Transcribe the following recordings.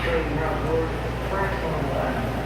show you how it works. Frank on the line.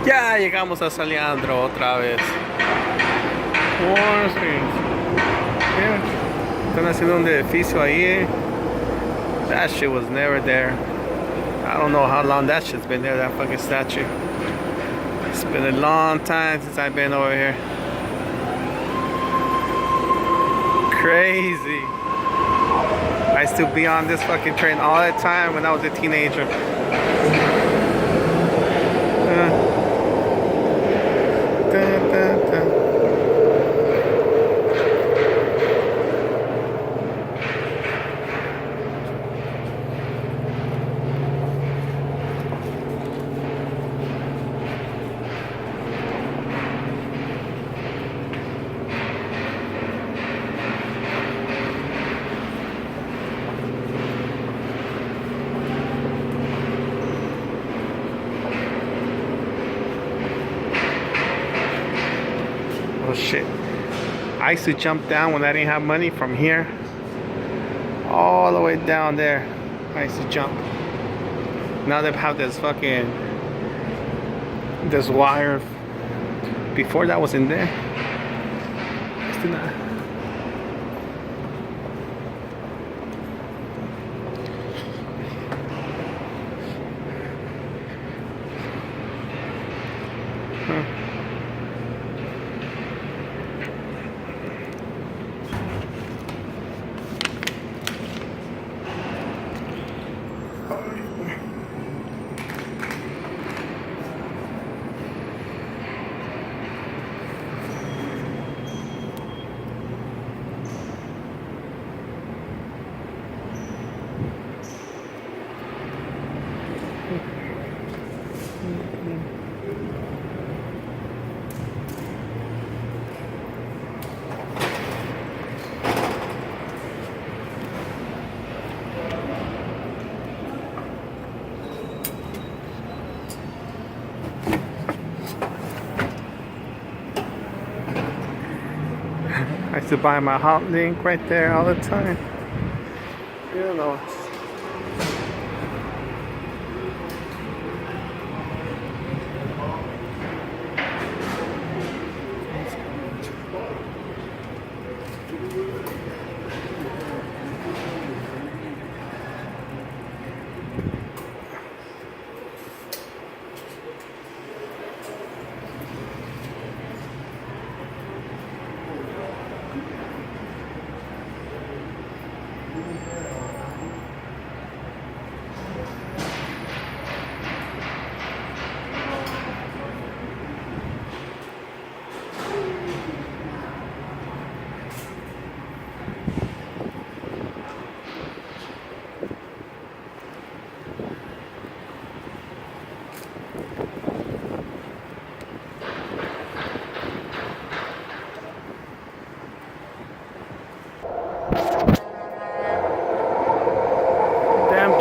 Ya llegamos a San Leandro otra vez. Warren Springs. Yeah. Están haciendo un edificio ahí. That shit was never there. I don't know how long that shit's been there, that fucking statue. It's been a long time since I've been over here. Crazy. I used to be on this fucking train all the time when I was a teenager. Dun, dun, dun. shit. I used to jump down when I didn't have money from here all the way down there. I used to jump. Now they have this fucking this wire. Before that was in there. It's not. I used to buy my hot link right there all the time. You know.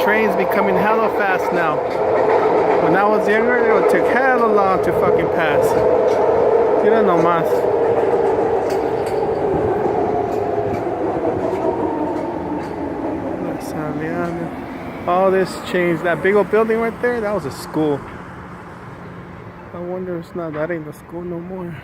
Trains becoming hella fast now. When I was younger, it would take hella long to fucking pass. Mira nomás. All this changed. That big old building right there, that was a school. I wonder if it's not, that ain't the school no more.